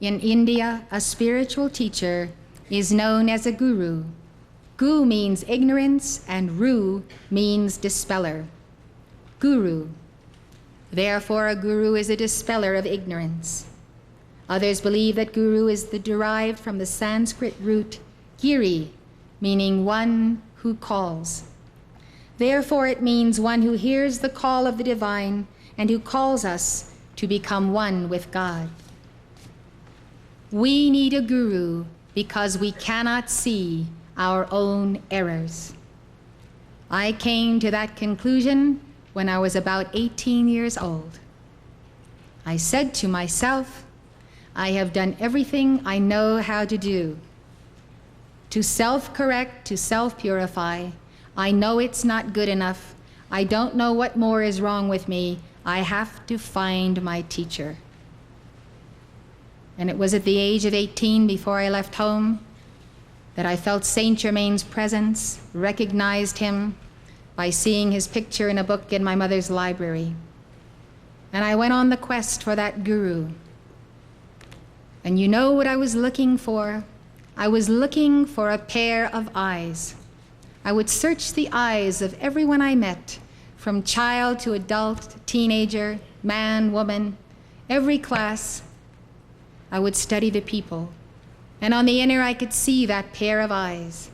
In India, a spiritual teacher is known as a guru. Gu means ignorance and ru means dispeller. Guru. Therefore, a guru is a dispeller of ignorance. Others believe that guru is derived from the Sanskrit root giri, meaning one who calls. Therefore, it means one who hears the call of the divine and who calls us to become one with God. We need a guru because we cannot see our own errors. I came to that conclusion when I was about 18 years old. I said to myself, I have done everything I know how to do. To self-correct, to self-purify. I know it's not good enough. I don't know what more is wrong with me. I have to find my teacher. And it was at the age of 18, before I left home, that I felt Saint Germain's presence, recognized him by seeing his picture in a book in my mother's library. And I went on the quest for that guru. And you know what I was looking for? I was looking for a pair of eyes. I would search the eyes of everyone I met, from child to adult, teenager, man, woman, every class. I would study the people. And on the inner, I could see that pair of eyes.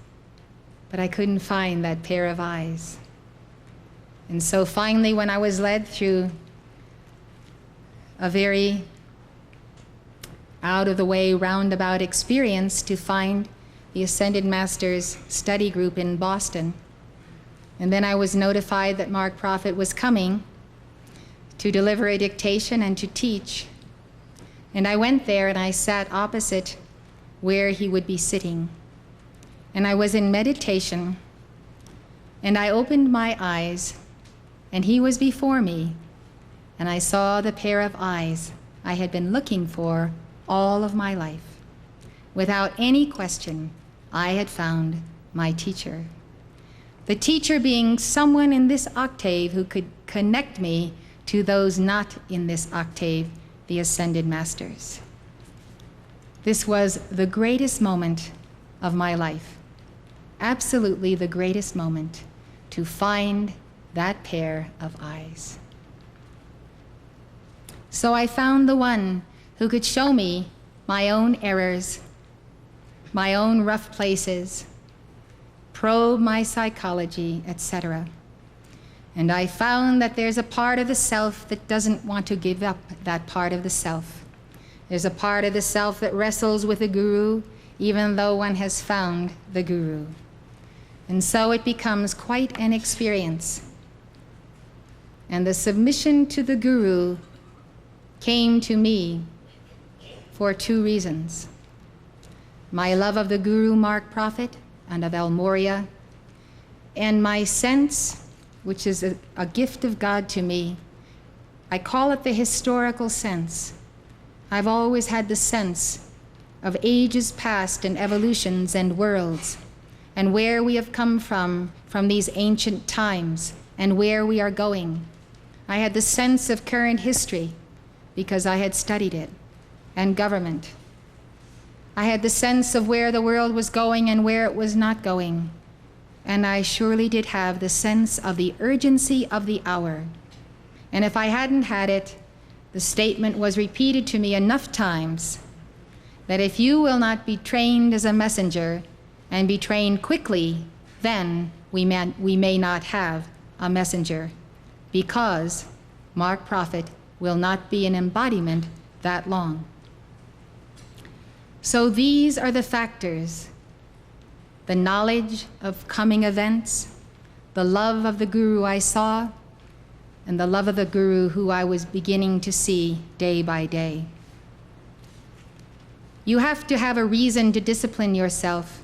But I couldn't find that pair of eyes. And so finally, when I was led through a very out-of-the-way, roundabout experience to find the Ascended Master's study group in Boston, and then I was notified that Mark Prophet was coming to deliver a dictation and to teach. And I went there and I sat opposite where he would be sitting. And I was in meditation, and I opened my eyes, and he was before me, and I saw the pair of eyes I had been looking for all of my life. Without any question, I had found my teacher. The teacher being someone in this octave who could connect me to those not in this octave, the Ascended Masters. This was the greatest moment of my life, absolutely the greatest moment, to find that pair of eyes. So I found the one who could show me my own errors, my own rough places, probe my psychology, etc. And I found that there's a part of the self that doesn't want to give up that part of the self. There's a part of the self that wrestles with the guru, even though one has found the guru. And so it becomes quite an experience. And the submission to the guru came to me for two reasons. My love of the guru Mark Prophet and of El Moria, and my sense, which is a gift of God to me, I call it the historical sense. I've always had the sense of ages past and evolutions and worlds, and where we have come from these ancient times, and where we are going. I had the sense of current history because I had studied it, and government. I had the sense of where the world was going and where it was not going. And I surely did have the sense of the urgency of the hour. And if I hadn't had it, the statement was repeated to me enough times that if you will not be trained as a messenger and be trained quickly, then we may not have a messenger, because Mark Prophet will not be an embodiment that long. So these are the factors: the knowledge of coming events, the love of the guru I saw, and the love of the guru who I was beginning to see day by day. You have to have a reason to discipline yourself,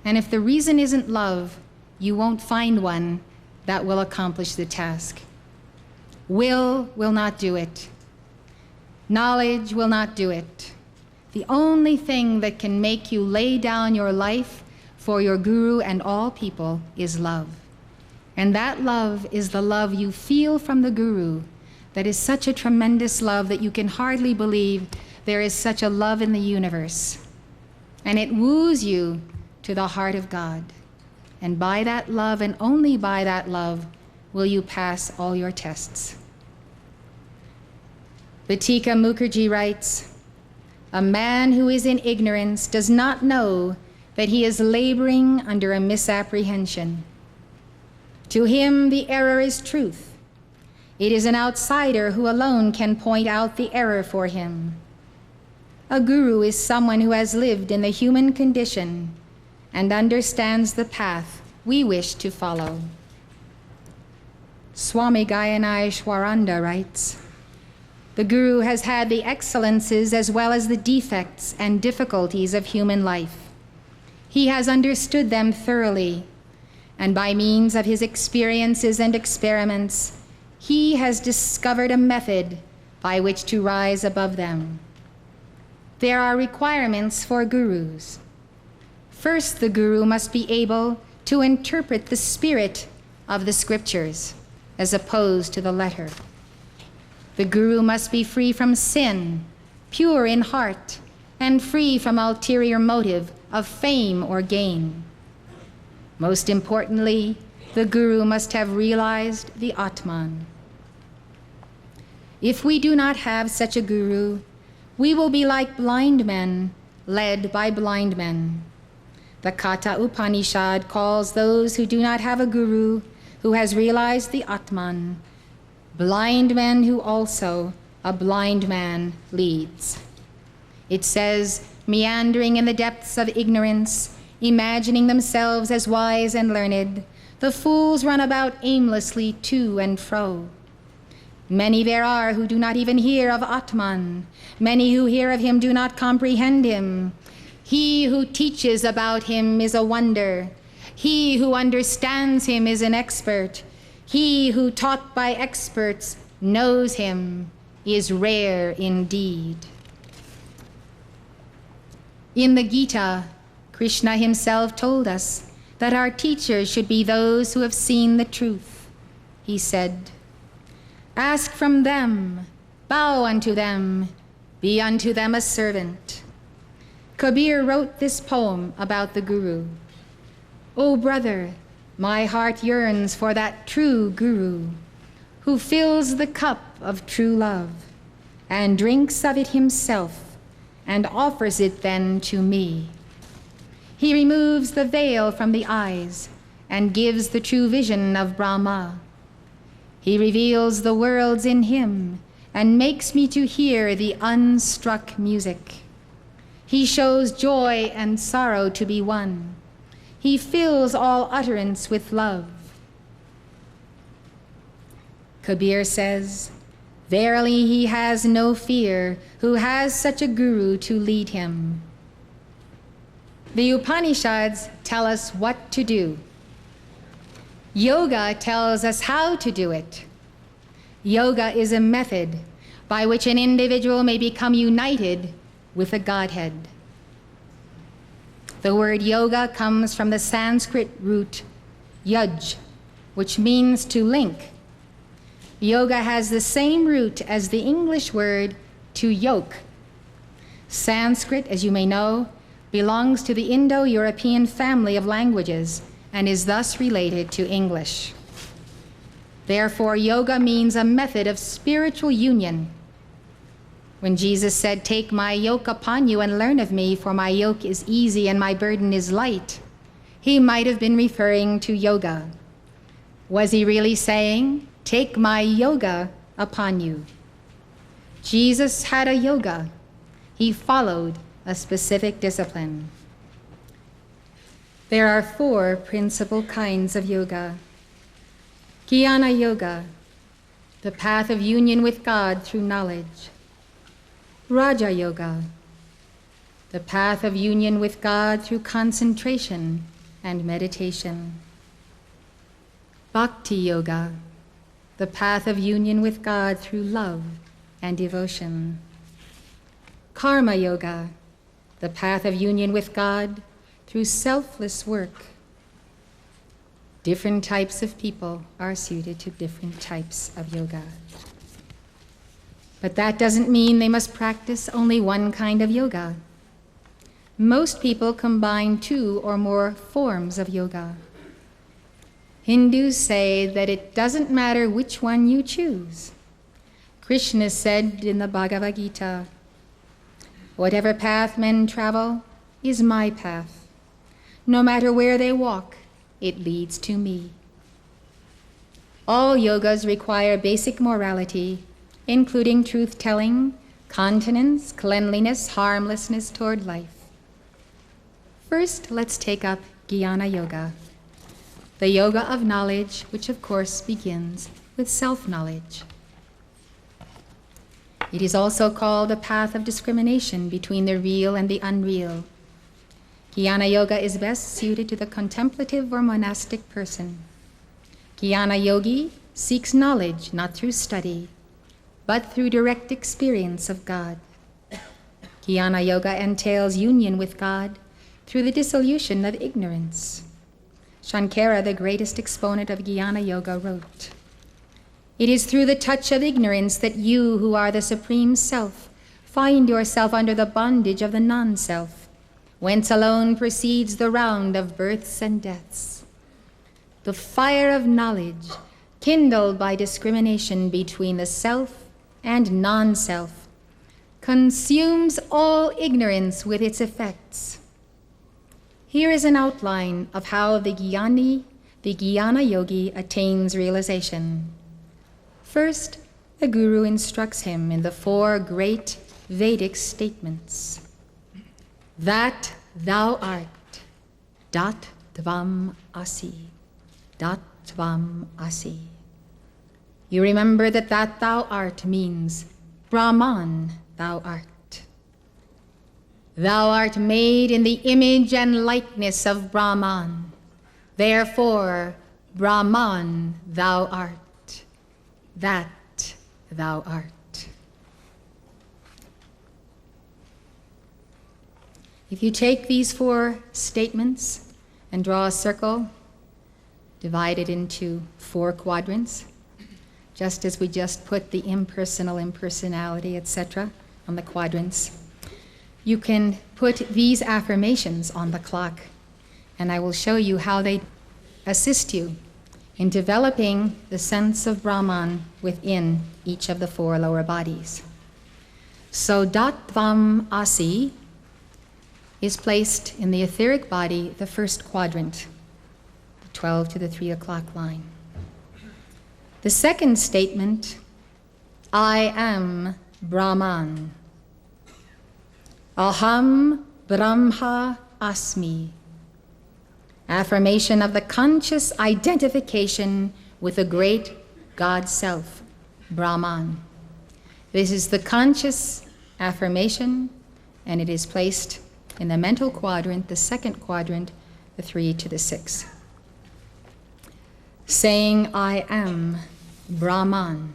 and if the reason isn't love, you won't find one that will accomplish the task. Will not do it. Knowledge will not do it. The only thing that can make you lay down your life for your guru and all people is love. And that love is the love you feel from the guru, that is such a tremendous love that you can hardly believe there is such a love in the universe, and it woos you to the heart of God. And by that love, and only by that love, will you pass all your tests. Vitika Mukherjee writes, "A man who is in ignorance does not know that he is laboring under a misapprehension. To him, the error is truth. It is an outsider who alone can point out the error for him. A guru is someone who has lived in the human condition and understands the path we wish to follow." Swami Gayaneshwaranda writes, "The guru has had the excellences as well as the defects and difficulties of human life. He has understood them thoroughly, and by means of his experiences and experiments, he has discovered a method by which to rise above them. There are requirements for gurus. First, the guru must be able to interpret the spirit of the scriptures as opposed to the letter. The guru must be free from sin, pure in heart, and free from ulterior motive of fame or gain. Most importantly, the guru must have realized the Atman. If we do not have such a guru, we will be like blind men led by blind men. The Katha Upanishad calls those who do not have a guru who has realized the Atman blind men who also a blind man leads. It says, meandering in the depths of ignorance, imagining themselves as wise and learned, the fools run about aimlessly to and fro. Many there are who do not even hear of Atman. Many who hear of him do not comprehend him. He who teaches about him is a wonder. He who understands him is an expert. He who taught by experts knows him is rare indeed." In the Gita, Krishna himself told us that our teachers should be those who have seen the truth. He said, "Ask from them, bow unto them, be unto them a servant." Kabir wrote this poem about the Guru. "O brother, my heart yearns for that true Guru who fills the cup of true love and drinks of it himself and offers it then to me. He removes the veil from the eyes and gives the true vision of Brahma. He reveals the worlds in him and makes me to hear the unstruck music. He shows joy and sorrow to be one. He fills all utterance with love." Kabir says, "Verily he has no fear who has such a guru to lead him." The Upanishads tell us what to do. Yoga tells us how to do it. Yoga is a method by which an individual may become united with the Godhead. The word yoga comes from the Sanskrit root yuj, which means to link. Yoga has the same root as the English word to yoke. Sanskrit, as you may know, belongs to the Indo-European family of languages and is thus related to English. Therefore, yoga means a method of spiritual union. When Jesus said, "Take my yoke upon you and learn of me, for my yoke is easy and my burden is light," he might have been referring to yoga. Was he really saying, "Take my yoga upon you"? Jesus had a yoga. He followed a specific discipline. There are 4 principal kinds of yoga. Jnana yoga, the path of union with God through knowledge. Raja yoga, the path of union with God through concentration and meditation. Bhakti yoga, the path of union with God through love and devotion. Karma yoga, the path of union with God through selfless work. Different types of people are suited to different types of yoga. But that doesn't mean they must practice only one kind of yoga. Most people combine 2 or more forms of yoga. Hindus say that it doesn't matter which one you choose. Krishna said in the Bhagavad Gita, "Whatever path men travel is my path. No matter where they walk, it leads to me." All yogas require basic morality, including truth-telling, continence, cleanliness, harmlessness toward life. First, let's take up Jnana Yoga, the yoga of knowledge, which of course begins with self-knowledge. It is also called a path of discrimination between the real and the unreal. Jnana Yoga is best suited to the contemplative or monastic person. Jnana Yogi seeks knowledge not through study, but through direct experience of God. Jnana Yoga entails union with God through the dissolution of ignorance. Shankara, the greatest exponent of Jnana Yoga, wrote, "It is through the touch of ignorance that you, who are the Supreme Self, find yourself under the bondage of the non-self, whence alone proceeds the round of births and deaths. The fire of knowledge, kindled by discrimination between the self and non-self, consumes all ignorance with its effects." Here is an outline of how the Jnana Yogi attains realization. First, the Guru instructs him in the 4 great Vedic statements. That thou art, dat tvam asi, dat tvam asi. You remember that thou art means Brahman thou art. Thou art made in the image and likeness of Brahman. Therefore, Brahman thou art. That thou art. If you take these 4 statements and draw a circle, divide it into 4 quadrants, just as we just put the impersonal, impersonality, etc. on the quadrants, you can put these affirmations on the clock, and I will show you how they assist you in developing the sense of Brahman within each of the 4 lower bodies. So dat tvam asi is placed in the etheric body, the 1st quadrant, the 12 to the 3 o'clock line. The 2nd statement, I am Brahman. Aham Brahma Asmi. Affirmation of the conscious identification with the great God Self, Brahman. This is the conscious affirmation, and it is placed in the mental quadrant, the 2nd quadrant, the 3 to the 6. Saying I am Brahman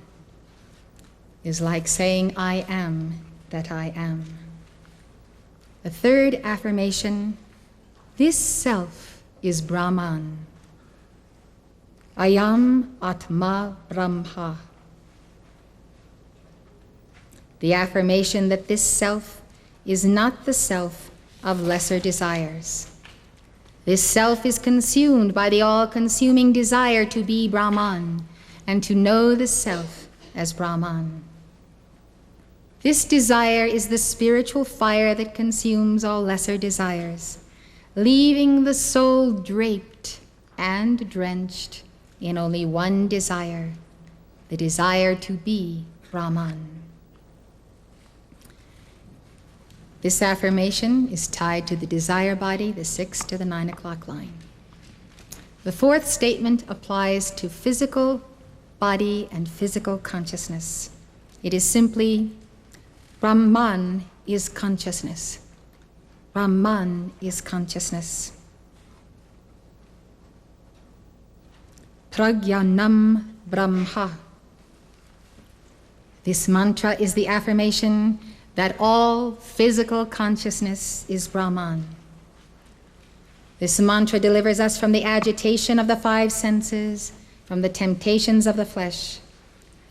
is like saying I am that I am. The 3rd affirmation, this self is Brahman. Ayam Atma Brahma. The affirmation that this self is not the self of lesser desires. This self is consumed by the all-consuming desire to be Brahman and to know the self as Brahman. This desire is the spiritual fire that consumes all lesser desires, leaving the soul draped and drenched in only one desire, the desire to be Brahman. This affirmation is tied to the desire body, the 6 to the 9 o'clock line. The 4th statement applies to physical body and physical consciousness. It is simply, Brahman is consciousness. Brahman is consciousness. Prajnanam Brahma. This mantra is the affirmation that all physical consciousness is Brahman. This mantra delivers us from the agitation of the 5 senses, from the temptations of the flesh.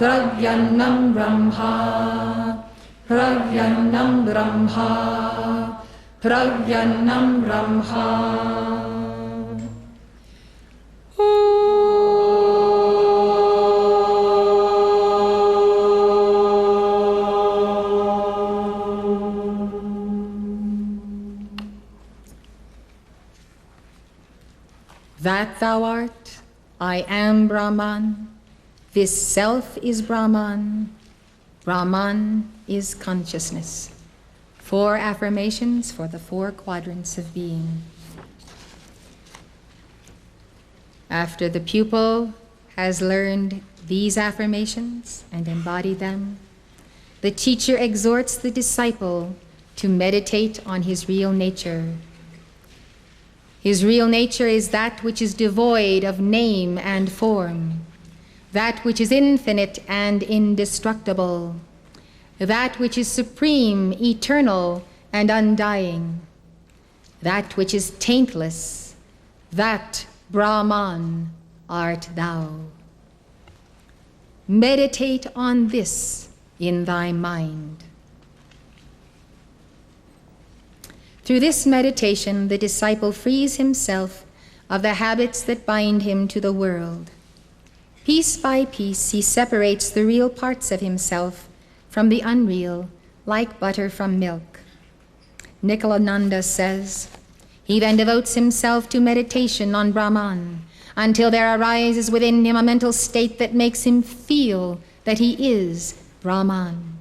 Pragyannam Brahma, Pragyannam Brahma, Pragyannam Brahma. That thou art, I am Brahman. This self is Brahman. Brahman is consciousness. 4 affirmations for the 4 quadrants of being. After the pupil has learned these affirmations and embodied them, the teacher exhorts the disciple to meditate on his real nature. His real nature is that which is devoid of name and form, that which is infinite and indestructible, that which is supreme, eternal, and undying, that which is taintless, that Brahman art thou. Meditate on this in thy mind. Through this meditation, the disciple frees himself of the habits that bind him to the world. Piece by piece, he separates the real parts of himself from the unreal, like butter from milk. Nikhilananda says, he then devotes himself to meditation on Brahman until there arises within him a mental state that makes him feel that he is Brahman.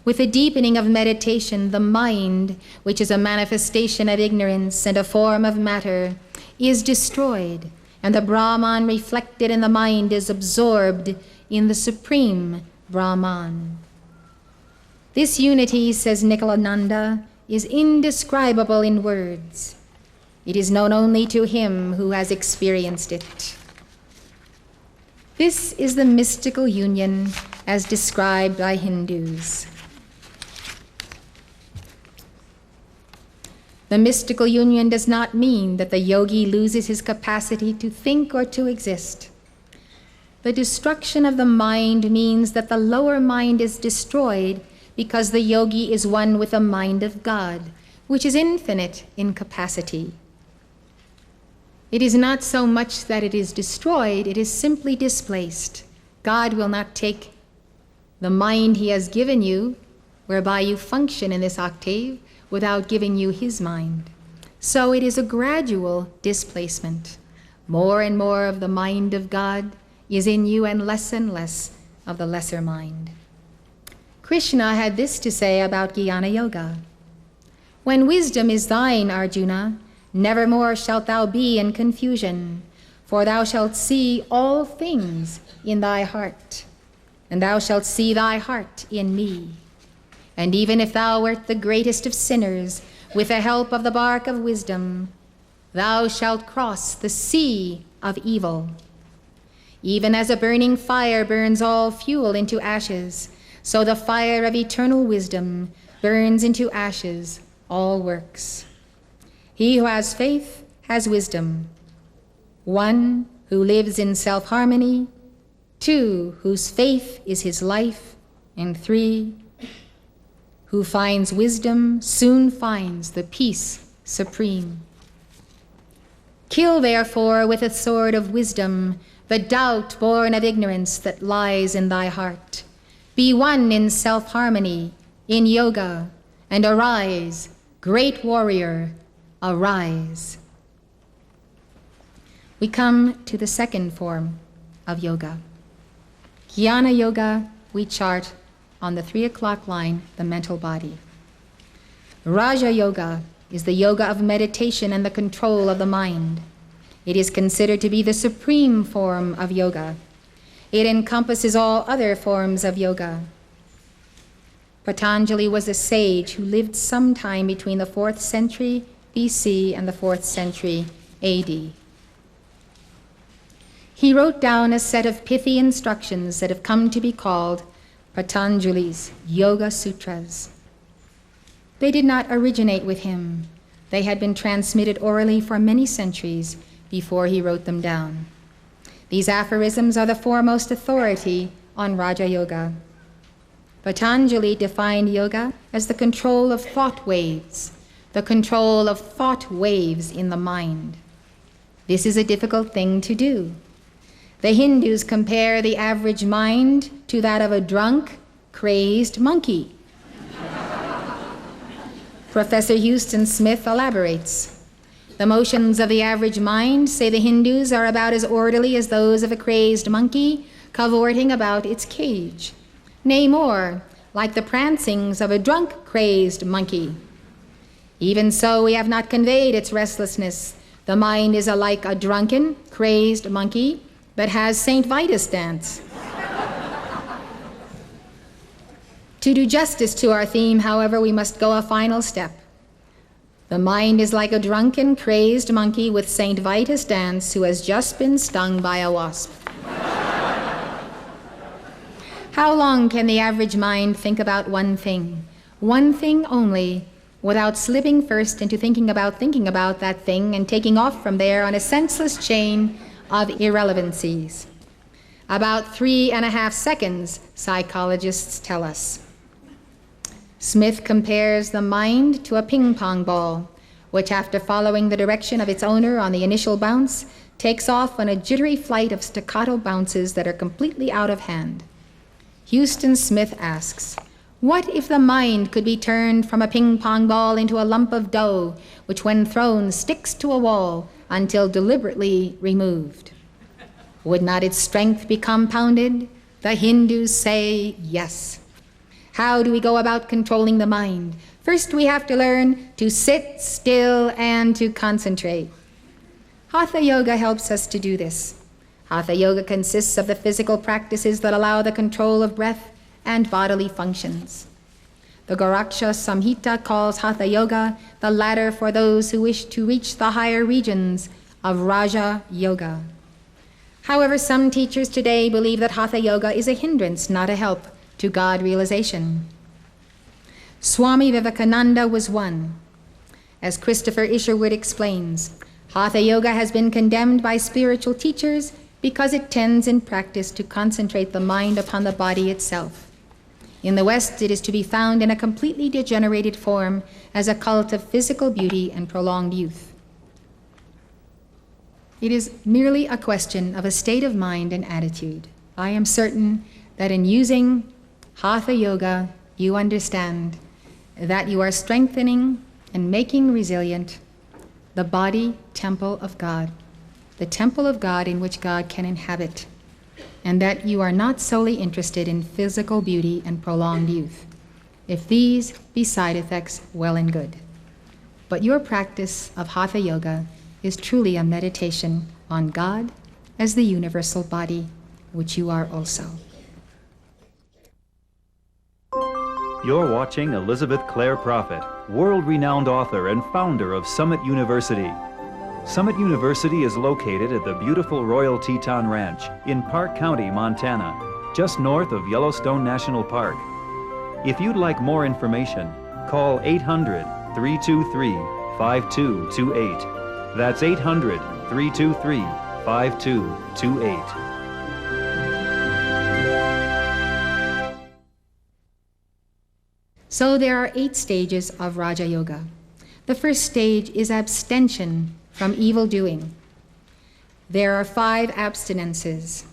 With the deepening of meditation, the mind, which is a manifestation of ignorance and a form of matter, is destroyed, and the Brahman reflected in the mind is absorbed in the supreme Brahman. This unity, says Nikhilananda, is indescribable in words. It is known only to him who has experienced it. This is the mystical union as described by Hindus. The mystical union does not mean that the yogi loses his capacity to think or to exist. The destruction of the mind means that the lower mind is destroyed because the yogi is one with the mind of God, which is infinite in capacity. It is not so much that it is destroyed, it is simply displaced. God will not take the mind he has given you, whereby you function in this octave, without giving you his mind. So it is a gradual displacement. More and more of the mind of God is in you and less of the lesser mind. Krishna had this to say about Jnana Yoga. When wisdom is thine, Arjuna, nevermore shalt thou be in confusion, for thou shalt see all things in thy heart, and thou shalt see thy heart in me. And even if thou wert the greatest of sinners, with the help of the bark of wisdom, thou shalt cross the sea of evil. Even as a burning fire burns all fuel into ashes, so the fire of eternal wisdom burns into ashes all works. He who has faith has wisdom. 1, who lives in self-harmony. 2, whose faith is his life. And 3, who finds wisdom soon finds the peace supreme. Kill, therefore, with a sword of wisdom the doubt born of ignorance that lies in thy heart. Be one in self-harmony, in yoga, and arise, great warrior, arise. We come to the second form of yoga. Jnana Yoga, we chart on the 3 o'clock line, the mental body. Raja Yoga is the yoga of meditation and the control of the mind. It is considered to be the supreme form of yoga. It encompasses all other forms of yoga. Patanjali was a sage who lived sometime between the 4th century BC and the 4th century AD. He wrote down a set of pithy instructions that have come to be called Patanjali's Yoga Sutras. They did not originate with him. They had been transmitted orally for many centuries before he wrote them down. These aphorisms are the foremost authority on Raja Yoga. Patanjali defined yoga as the control of thought waves, the control of thought waves in the mind. This is a difficult thing to do. The Hindus compare the average mind to that of a drunk, crazed monkey. Professor Houston Smith elaborates. The motions of the average mind, say the Hindus, are about as orderly as those of a crazed monkey cavorting about its cage. Nay more, like the prancings of a drunk, crazed monkey. Even so, we have not conveyed its restlessness. The mind is like a drunken, crazed monkey, but has St. Vitus dance. To do justice to our theme, however, we must go a final step. The mind is like a drunken, crazed monkey with St. Vitus dance who has just been stung by a wasp. How long can the average mind think about one thing only, without slipping first into thinking about that thing and taking off from there on a senseless chain of irrelevancies? About 3.5 seconds, psychologists tell us. Smith compares the mind to a ping-pong ball, which after following the direction of its owner on the initial bounce, takes off on a jittery flight of staccato bounces that are completely out of hand. Houston Smith asks, what if the mind could be turned from a ping-pong ball into a lump of dough, which when thrown sticks to a wall until deliberately removed? Would not its strength be compounded? The Hindus say yes. How do we go about controlling the mind? First, we have to learn to sit still and to concentrate. Hatha Yoga helps us to do this. Hatha Yoga consists of the physical practices that allow the control of breath and bodily functions. The Goraksha Samhita calls Hatha Yoga the ladder for those who wish to reach the higher regions of Raja Yoga. However, some teachers today believe that Hatha Yoga is a hindrance, not a help, to God realization. Swami Vivekananda was one. As Christopher Isherwood explains, Hatha Yoga has been condemned by spiritual teachers because it tends in practice to concentrate the mind upon the body itself. In the West, it is to be found in a completely degenerated form as a cult of physical beauty and prolonged youth. It is merely a question of a state of mind and attitude. I am certain that in using Hatha Yoga, you understand that you are strengthening and making resilient the body temple of God, the temple of God in which God can inhabit, and that you are not solely interested in physical beauty and prolonged youth. If these be side effects, well and good. But your practice of Hatha Yoga is truly a meditation on God as the universal body, which you are also. You're watching Elizabeth Clare Prophet, world-renowned author and founder of Summit University. Summit University is located at the beautiful Royal Teton Ranch in Park County, Montana, just north of Yellowstone National Park. If you'd like more information, call 800-323-5228. That's 800-323-5228. So there are 8 stages of Raja Yoga. The first stage is abstention from evil doing. There are 5 abstinences.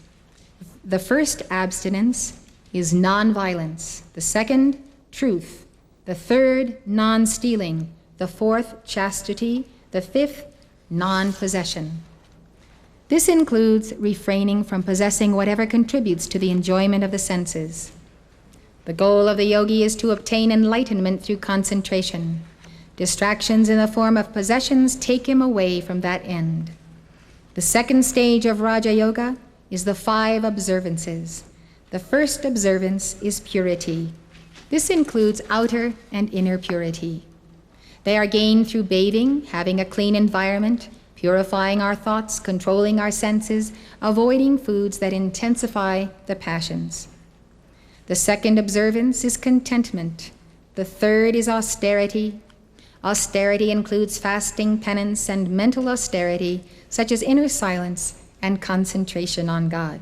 The first abstinence is non-violence. The second, truth. The third, non-stealing. The fourth, chastity. The fifth, non-possession. This includes refraining from possessing whatever contributes to the enjoyment of the senses. The goal of the yogi is to obtain enlightenment through concentration. Distractions in the form of possessions take him away from that end. The second stage of Raja Yoga is the 5 observances. The first observance is purity. This includes outer and inner purity. They are gained through bathing, having a clean environment, purifying our thoughts, controlling our senses, avoiding foods that intensify the passions. The second observance is contentment. The third is austerity. Austerity includes fasting, penance, and mental austerity, such as inner silence and concentration on God.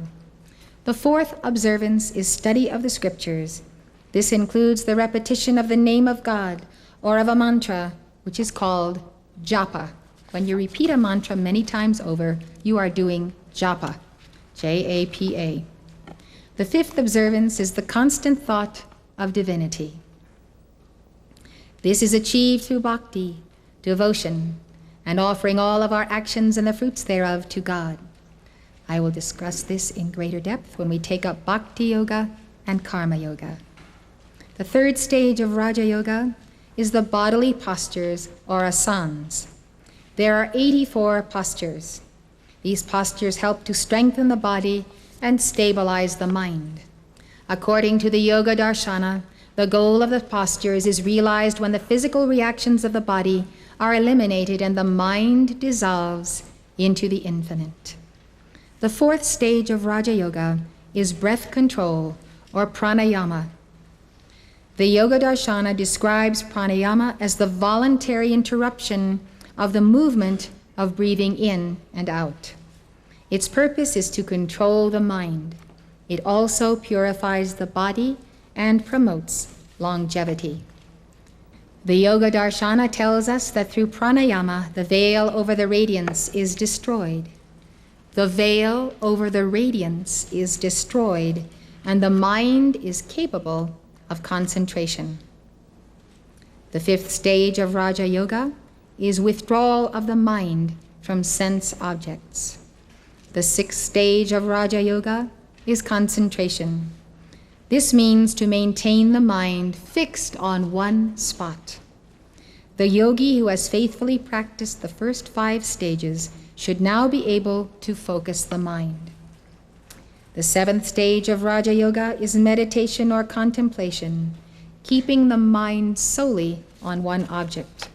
The fourth observance is study of the scriptures. This includes the repetition of the name of God or of a mantra, which is called japa. When you repeat a mantra many times over, you are doing japa, J-A-P-A. The fifth observance is the constant thought of divinity. This is achieved through bhakti, devotion, and offering all of our actions and the fruits thereof to God. I will discuss this in greater depth when we take up bhakti yoga and karma yoga. The third stage of Raja Yoga is the bodily postures or asanas. There are 84 postures. These postures help to strengthen the body and stabilize the mind. According to the Yoga Darshana, the goal of the postures is realized when the physical reactions of the body are eliminated and the mind dissolves into the infinite. The fourth stage of Raja Yoga is breath control or pranayama. The Yoga Darshana describes pranayama as the voluntary interruption of the movement of breathing in and out. Its purpose is to control the mind. It also purifies the body and promotes longevity. The Yoga Darshana tells us that through pranayama, the veil over the radiance is destroyed. The veil over the radiance is destroyed, and the mind is capable of concentration. The fifth stage of Raja Yoga is withdrawal of the mind from sense objects. The sixth stage of Raja Yoga is concentration. This means to maintain the mind fixed on one spot. The yogi who has faithfully practiced the first 5 stages should now be able to focus the mind. The seventh stage of Raja Yoga is meditation or contemplation, keeping the mind solely on one object.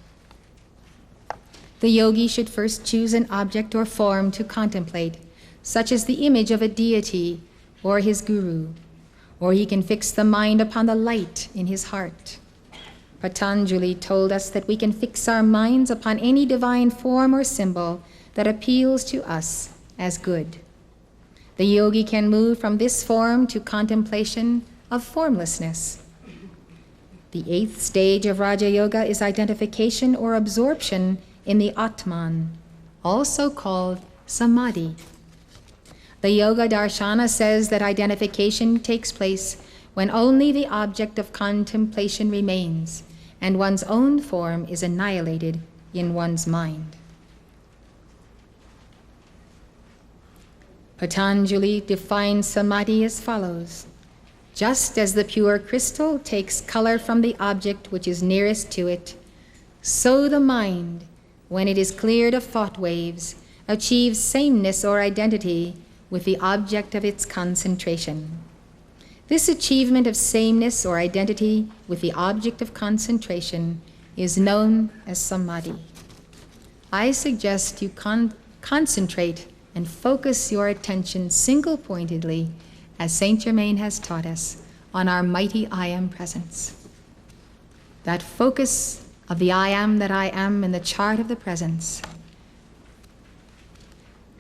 The yogi should first choose an object or form to contemplate, such as the image of a deity or his guru, or he can fix the mind upon the light in his heart. Patanjali told us that we can fix our minds upon any divine form or symbol that appeals to us as good. The yogi can move from this form to contemplation of formlessness. The 8th stage of Raja Yoga is identification or absorption in the Atman, also called Samadhi. The Yoga Darshana says that identification takes place when only the object of contemplation remains and one's own form is annihilated in one's mind. Patanjali defines Samadhi as follows: just as the pure crystal takes color from the object which is nearest to it, so the mind, when it is cleared of thought waves, achieves sameness or identity with the object of its concentration. This achievement of sameness or identity with the object of concentration is known as Samadhi. I suggest you concentrate and focus your attention single-pointedly, as Saint Germain has taught us, on our mighty I Am presence. That focus of the I Am that I am in the chart of the presence.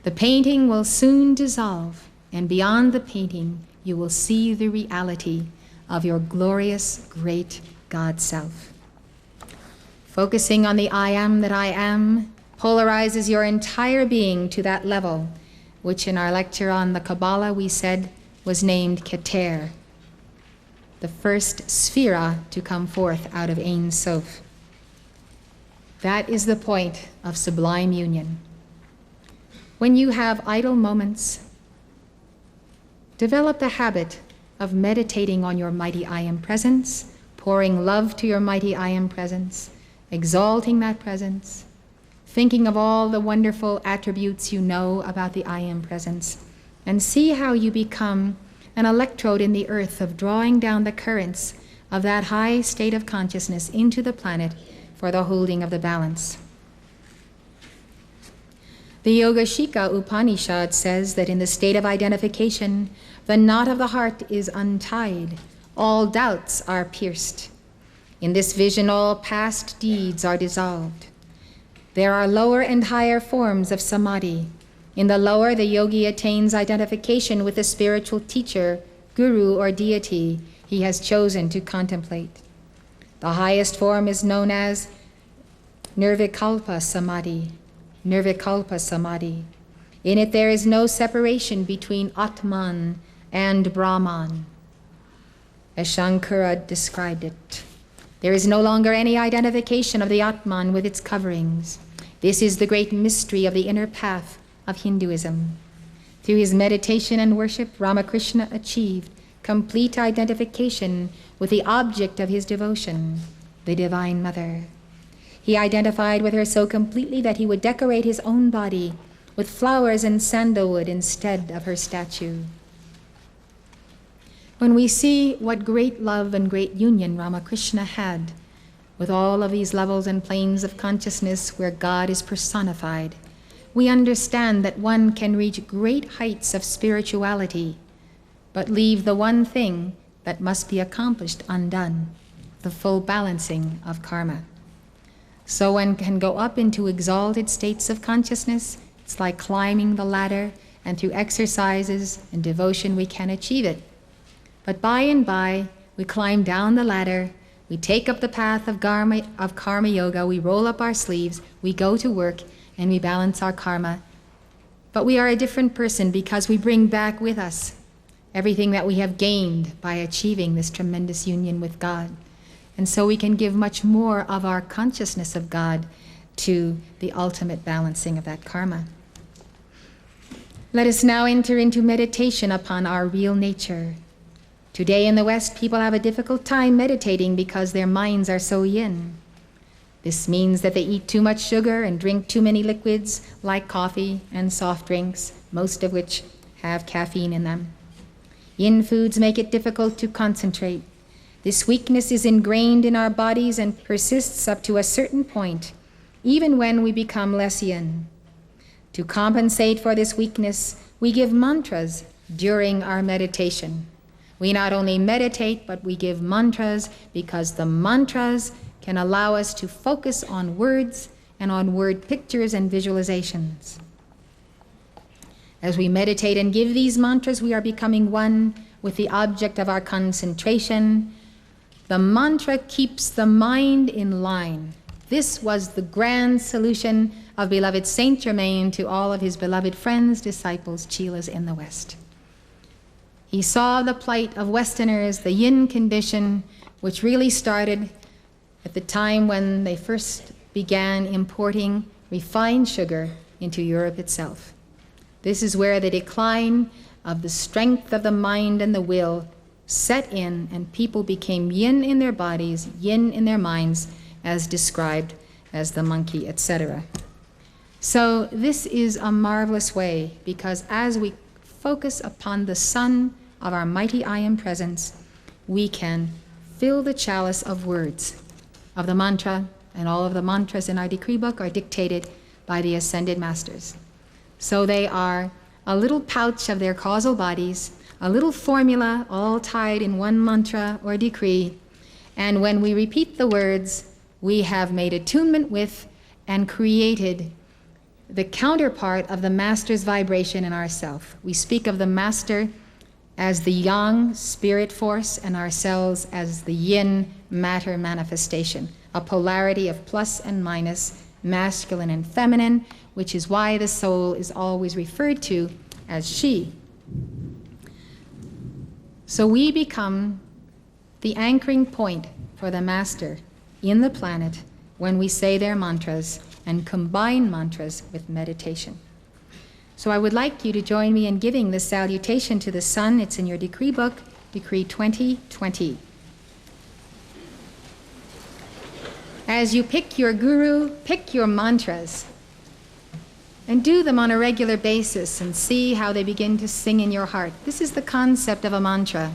The painting will soon dissolve, and beyond the painting, you will see the reality of your glorious, great God Self. Focusing on the I Am that I am polarizes your entire being to that level, which in our lecture on the Kabbalah we said was named Keter, the first sphera to come forth out of Ein Sof. That is the point of sublime union. When you have idle moments, develop the habit of meditating on your mighty I Am presence, pouring love to your mighty I Am presence, exalting that presence, thinking of all the wonderful attributes you know about the I Am presence, and see how you become an electrode in the earth of drawing down the currents of that high state of consciousness into the planet for the holding of the balance. The Yoga-shika Upanishad says that in the state of identification, the knot of the heart is untied, all doubts are pierced. In this vision, all past deeds are dissolved. There are lower and higher forms of samadhi, In the lower, the yogi attains identification with the spiritual teacher, guru, or deity he has chosen to contemplate. The highest form is known as Nirvikalpa Samadhi. Nirvikalpa Samadhi. In it, there is no separation between Atman and Brahman, as Shankara described it. There is no longer any identification of the Atman with its coverings. This is the great mystery of the inner path of Hinduism. Through his meditation and worship, Ramakrishna achieved complete identification with the object of his devotion, the Divine Mother. He identified with her so completely that he would decorate his own body with flowers and sandalwood instead of her statue. When we see what great love and great union Ramakrishna had with all of these levels and planes of consciousness where God is personified, we understand that one can reach great heights of spirituality, but leave the one thing that must be accomplished undone, the full balancing of karma. So one can go up into exalted states of consciousness. It's like climbing the ladder, and through exercises and devotion we can achieve it. But by and by, we climb down the ladder, we take up the path of karma yoga, we roll up our sleeves, we go to work, and we balance our karma. But we are a different person because we bring back with us everything that we have gained by achieving this tremendous union with God. And so we can give much more of our consciousness of God to the ultimate balancing of that karma. Let us now enter into meditation upon our real nature. Today in the West, people have a difficult time meditating because their minds are so yin. This means that they eat too much sugar and drink too many liquids like coffee and soft drinks, most of which have caffeine in them. Yin foods make it difficult to concentrate. This weakness is ingrained in our bodies and persists up to a certain point, even when we become less yin. To compensate for this weakness, we give mantras during our meditation. We not only meditate, but we give mantras because the mantras can allow us to focus on words and on word pictures and visualizations. As we meditate and give these mantras, we are becoming one with the object of our concentration. The mantra keeps the mind in line. This was the grand solution of beloved Saint Germain to all of his beloved friends, disciples, chelas in the West. He saw the plight of Westerners, the yin condition, which really started at the time when they first began importing refined sugar into Europe itself. This is where the decline of the strength of the mind and the will set in, and people became yin in their bodies, yin in their minds, as described as the monkey, etc. So this is a marvelous way, because as we focus upon the sun of our mighty I Am presence, we can fill the chalice of words of the mantra, and all of the mantras in our decree book are dictated by the ascended masters. So they are a little pouch of their causal bodies, a little formula all tied in one mantra or decree, and when we repeat the words, we have made attunement with and created the counterpart of the master's vibration in ourself. We speak of the master as the yang spirit force and ourselves as the yin matter manifestation, a polarity of plus and minus, masculine and feminine, which is why the soul is always referred to as she. So we become the anchoring point for the master in the planet when we say their mantras and combine mantras with meditation. So I would like you to join me in giving this salutation to the sun. It's in your decree book, Decree 2020. As you pick your guru, pick your mantras and do them on a regular basis and see how they begin to sing in your heart. This is the concept of a mantra.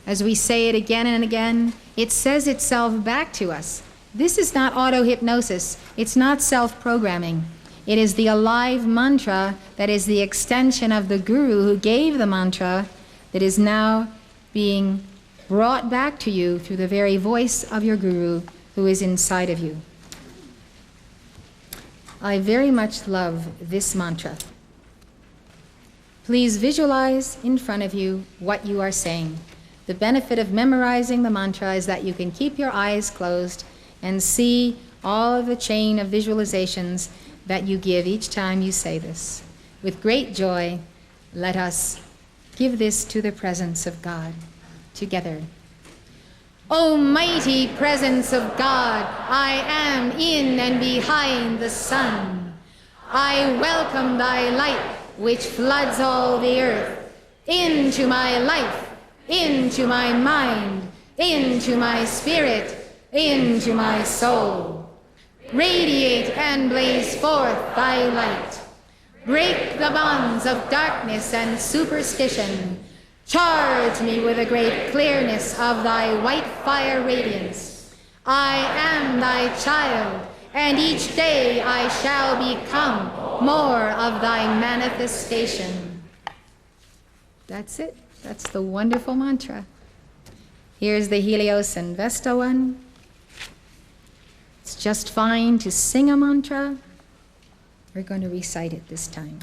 As we say it again and again, it says itself back to us. This is not auto-hypnosis. It's not self-programming. It is the alive mantra that is the extension of the guru who gave the mantra that is now being brought back to you through the very voice of your guru who is inside of you. I very much love this mantra. Please visualize in front of you what you are saying. The benefit of memorizing the mantra is that you can keep your eyes closed and see all of the chain of visualizations that you give each time you say this. With great joy, let us give this to the presence of God together. Almighty presence of God, I am in and behind the sun. I welcome thy light, which floods all the earth, into my life, into my mind, into my spirit, into my soul. Radiate and blaze forth thy light. Break the bonds of darkness and superstition. Charge me with a great clearness of thy white fire radiance. I am thy child, and each day I shall become more of thy manifestation. That's it. That's the wonderful mantra. Here's the Helios and Vesta one. It's just fine to sing a mantra. We're going to recite it this time.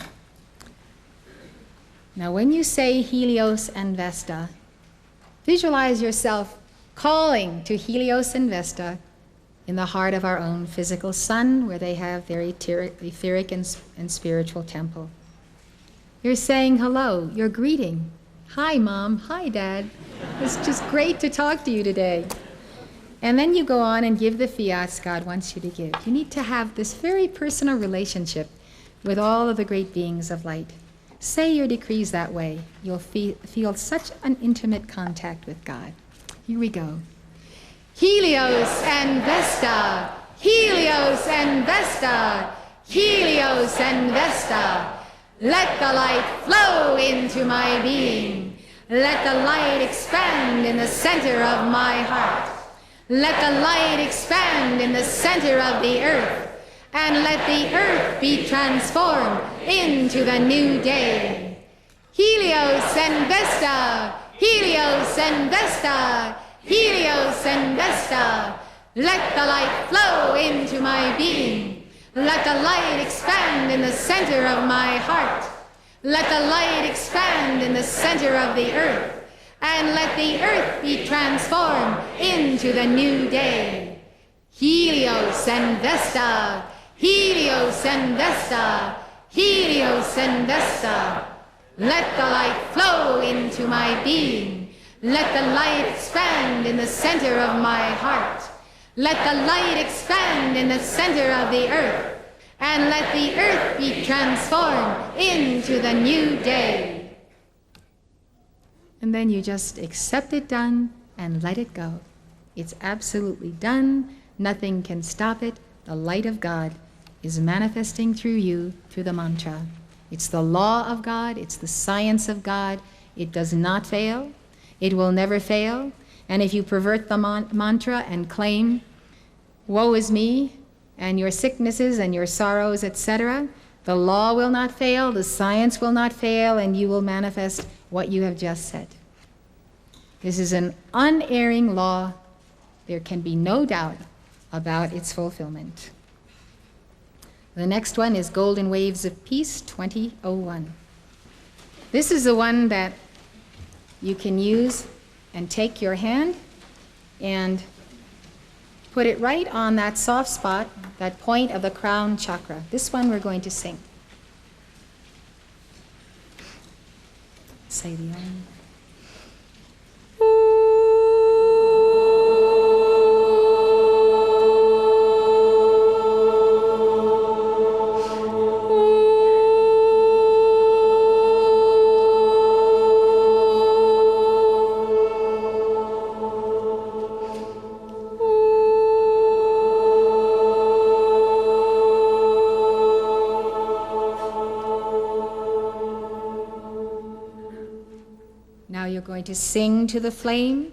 Now, when you say Helios and Vesta, visualize yourself calling to Helios and Vesta in the heart of our own physical sun, where they have their etheric and spiritual temple. You're saying hello, you're greeting. Hi, Mom. Hi, Dad. It's just great to talk to you today. And then you go on and give the fiats God wants you to give. You need to have this very personal relationship with all of the great beings of light. Say your decrees that way. You'll feel such an intimate contact with God. Here we go. Helios and Vesta, Helios and Vesta, Helios and Vesta. Let the light flow into my being. Let the light expand in the center of my heart. Let the light expand in the center of the earth. And let the earth be transformed into the new day. Helios and Vesta, Helios and Vesta, Helios and Vesta. Let the light flow into my being. Let the light expand in the center of my heart. Let the light expand in the center of the earth. And let the earth be transformed into the new day. Helios and Vesta, Helios and Vesta, Helios and Vesta. Let the light flow into my being. Let the light expand in the center of my heart. Let the light expand in the center of the earth. And let the earth be transformed into the new day. And then you just accept it done and let it go. It's absolutely done. Nothing can stop it. The light of God is manifesting through you through the mantra. It's the law of God. It's the science of God. It does not fail. It will never fail. And if you pervert the mantra and claim, woe is me, and your sicknesses and your sorrows, etc., the law will not fail, the science will not fail, and you will manifest what you have just said. This is an unerring law. There can be no doubt about its fulfillment. The next one is Golden Waves of Peace 2001. This is the one that you can use and take your hand and put it right on that soft spot, that point of the crown chakra. This one we're going to sing. Say the Om. You're going to sing to the flame.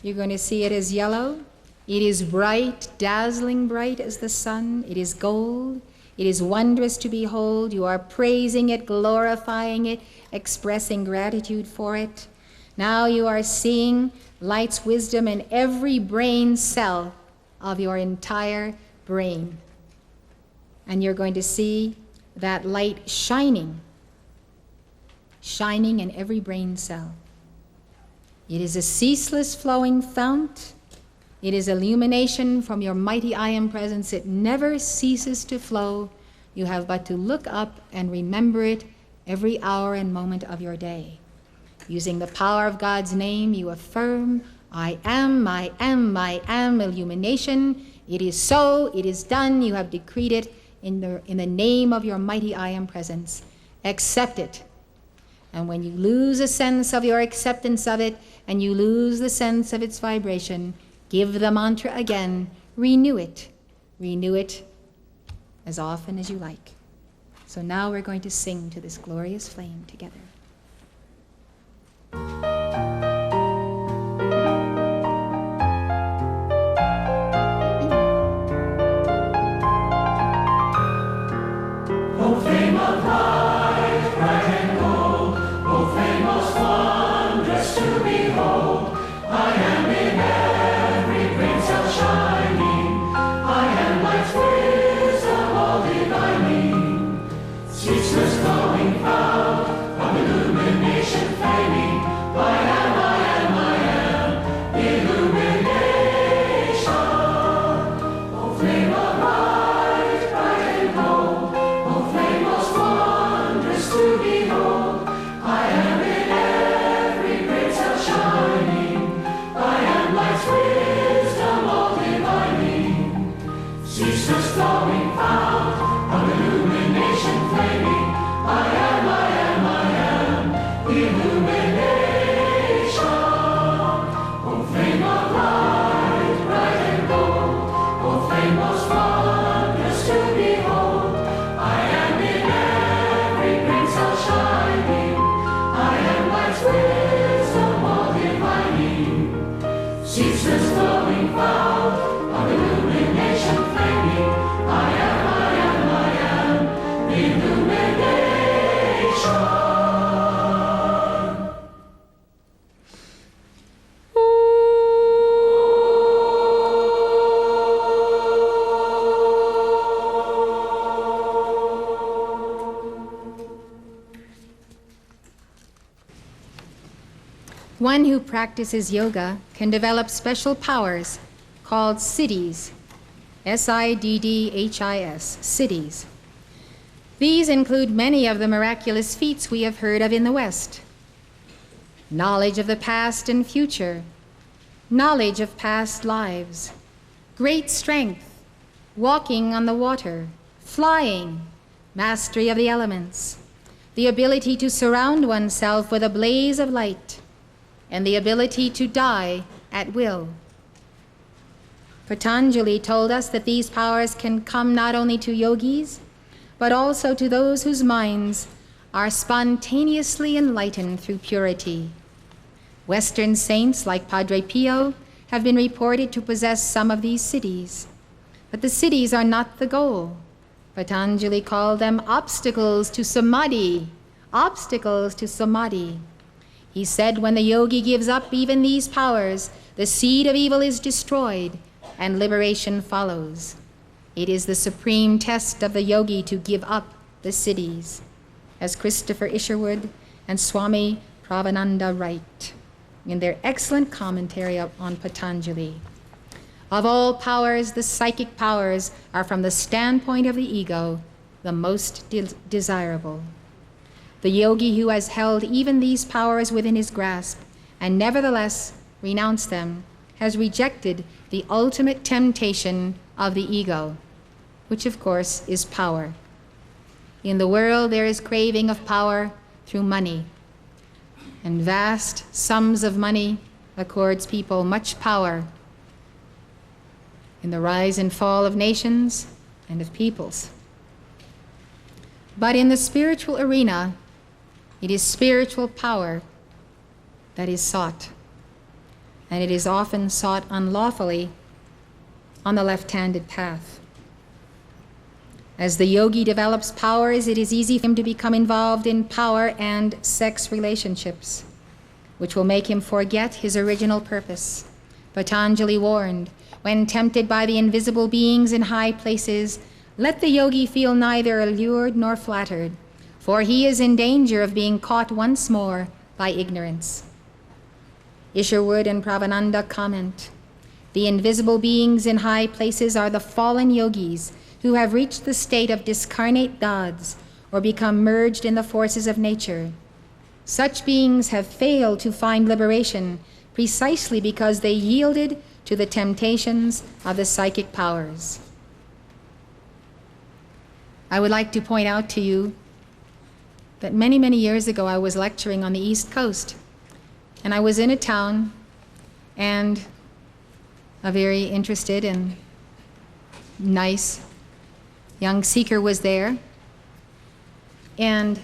You're going to see it as yellow. It is bright, dazzling bright as the sun. It is gold. It is wondrous to behold. You are praising it, glorifying it, expressing gratitude for it. Now you are seeing light's wisdom in every brain cell of your entire brain. And you're going to see that light shining shining in every brain cell. It is a ceaseless flowing fount. It is illumination from your mighty I Am presence. It never ceases to flow. You have but to look up and remember it every hour and moment of your day. Using the power of God's name, you affirm, I am, I am, I am, illumination. It is so, it is done. You have decreed it in the name of your mighty I Am presence. Accept it. And when you lose a sense of your acceptance of it, and you lose the sense of its vibration, give the mantra again, renew it as often as you like. So now we're going to sing to this glorious flame together. O flame of light, bright and gold, O flame most wondrous to behold, I am in every brain cell shining, I am light's wisdom all divining, ceaseless glowing fount of illumination flaming, I am, I am, I am, illumination. O flame of light, bright and gold, O flame most wondrous to behold, I am in every great cell shining, I am light's wisdom all divining, ceaseless flowing fount of illumination flaming, I am, I am, I am, illumination. O flame of light, bright and gold, O flame most wondrous to behold, I am in every brain cell shining, I am light's wisdom all divining, ceaseless flowing fount of illumination flaming, I am, I am, I am, illumination. One who practices yoga can develop special powers called siddhis, S-I-D-D-H-I-S, siddhis. These include many of the miraculous feats we have heard of in the West. Knowledge of the past and future, knowledge of past lives, great strength, walking on the water, flying, mastery of the elements, the ability to surround oneself with a blaze of light, and the ability to die at will. Patanjali told us that these powers can come not only to yogis, but also to those whose minds are spontaneously enlightened through purity. Western saints like Padre Pio have been reported to possess some of these siddhis, but the siddhis are not the goal. Patanjali called them obstacles to samadhi, obstacles to samadhi. He said when the yogi gives up even these powers, the seed of evil is destroyed and liberation follows. It is the supreme test of the yogi to give up the siddhis, as Christopher Isherwood and Swami Prabhananda write in their excellent commentary on Patanjali. Of all powers, the psychic powers are, from the standpoint of the ego, the most desirable. The yogi who has held even these powers within his grasp and nevertheless renounced them has rejected the ultimate temptation of the ego, which of course is power. In the world there is craving of power through money, and vast sums of money accords people much power in the rise and fall of nations and of peoples. But in the spiritual arena, it is spiritual power that is sought, and it is often sought unlawfully on the left-handed path. As the yogi develops powers, it is easy for him to become involved in power and sex relationships, which will make him forget his original purpose. Patanjali warned, when tempted by the invisible beings in high places, let the yogi feel neither allured nor flattered, for he is in danger of being caught once more by ignorance. Isherwood and Pravananda comment, the invisible beings in high places are the fallen yogis who have reached the state of discarnate gods or become merged in the forces of nature. Such beings have failed to find liberation precisely because they yielded to the temptations of the psychic powers. I would like to point out to you that many, many years ago I was lecturing on the East Coast, and I was in a town, and a very interested and nice young seeker was there, and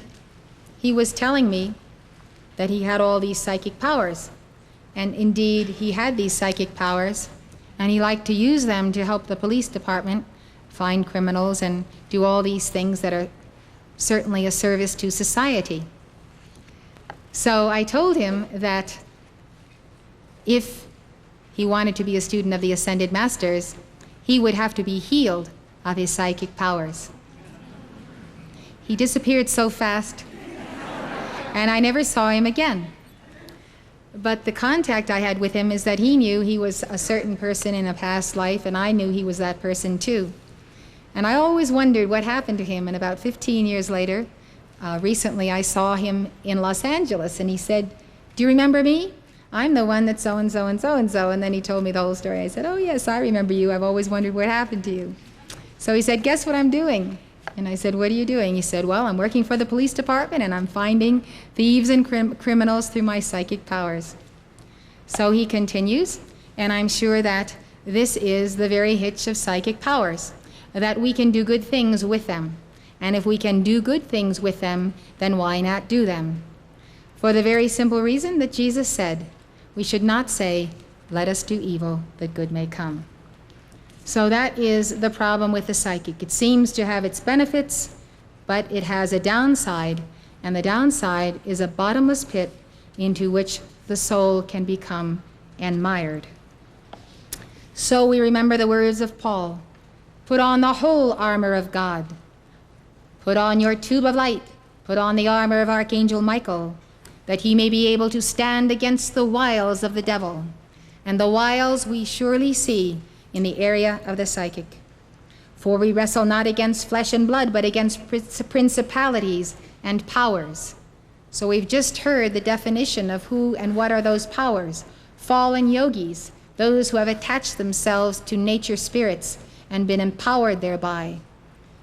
he was telling me that he had all these psychic powers. And indeed, he had these psychic powers, and he liked to use them to help the police department find criminals and do all these things that are certainly a service to society. So I told him that if he wanted to be a student of the Ascended Masters, he would have to be healed of his psychic powers. He disappeared so fast, and I never saw him again. But the contact I had with him is that he knew he was a certain person in a past life, and I knew he was that person too. And I always wondered what happened to him, and about 15 years later, recently I saw him in Los Angeles, and he said, "Do you remember me? I'm the one that's so-and-so and so-and-so." And then he told me the whole story. I said, "Oh yes, I remember you. I've always wondered what happened to you." So he said, "Guess what I'm doing?" And I said, "What are you doing?" He said, "Well, I'm working for the police department, and I'm finding thieves and criminals through my psychic powers." So he continues, and I'm sure that this is the very hitch of psychic powers, that we can do good things with them. And if we can do good things with them, then why not do them? For the very simple reason that Jesus said, we should not say, "Let us do evil, that good may come." So that is the problem with the psychic. It seems to have its benefits, but it has a downside, and the downside is a bottomless pit into which the soul can become enmired. So we remember the words of Paul, "Put on the whole armor of God. Put on your tube of light. Put on the armor of Archangel Michael, that he may be able to stand against the wiles of the devil." And the wiles we surely see in the area of the psychic. For we wrestle not against flesh and blood, but against principalities and powers. So we've just heard the definition of who and what are those powers. Fallen yogis, those who have attached themselves to nature spirits and been empowered thereby.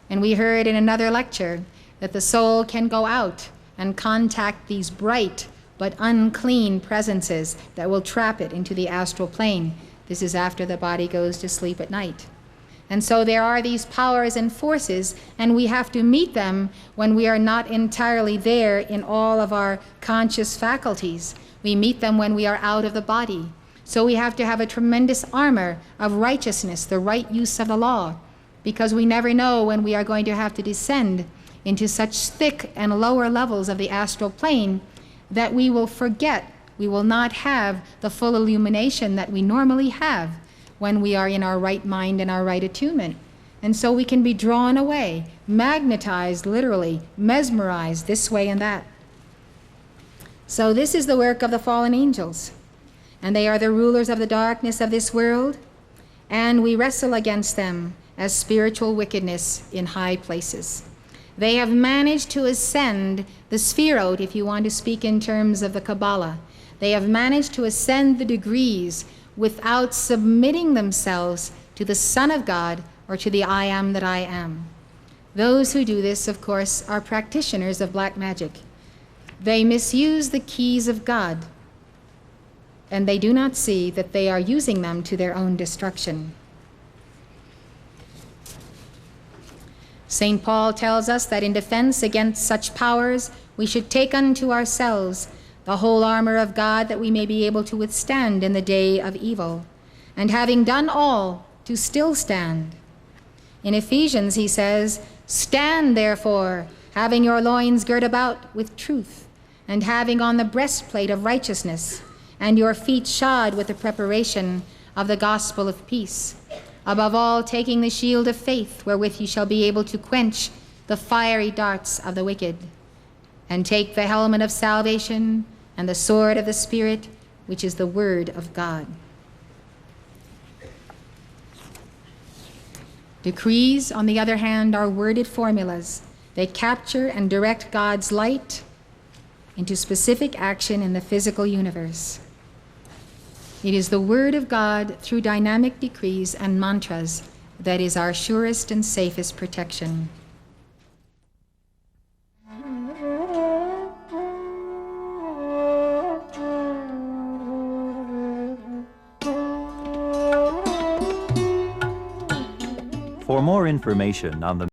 And we heard in another lecture that the soul can go out and contact these bright but unclean presences that will trap it into the astral plane. This is after the body goes to sleep at night. And so there are these powers and forces, and we have to meet them when we are not entirely there in all of our conscious faculties. We meet them when we are out of the body. So we have to have a tremendous armor of righteousness, the right use of the law, because we never know when we are going to have to descend into such thick and lower levels of the astral plane that we will forget. We will not have the full illumination that we normally have when we are in our right mind and our right attunement. And so we can be drawn away, magnetized, literally, mesmerized this way and that. So this is the work of the fallen angels. And they are the rulers of the darkness of this world, and we wrestle against them as spiritual wickedness in high places. They have managed to ascend the Sphirot, if you want to speak in terms of the Kabbalah. They have managed to ascend the degrees without submitting themselves to the Son of God or to the I am that I am. Those who do this, of course, are practitioners of black magic. They misuse the keys of God, and they do not see that they are using them to their own destruction. St. Paul tells us that in defense against such powers, we should take unto ourselves the whole armor of God, that we may be able to withstand in the day of evil, and having done all, to still stand. In Ephesians he says, "Stand therefore, having your loins girt about with truth, and having on the breastplate of righteousness, and your feet shod with the preparation of the gospel of peace. Above all, taking the shield of faith, wherewith you shall be able to quench the fiery darts of the wicked. and take the helmet of salvation and the sword of the Spirit, which is the Word of God. Decrees, on the other hand, are worded formulas. They capture and direct God's light into specific action in the physical universe. It is the Word of God through dynamic decrees and mantras that is our surest and safest protection. For more information on the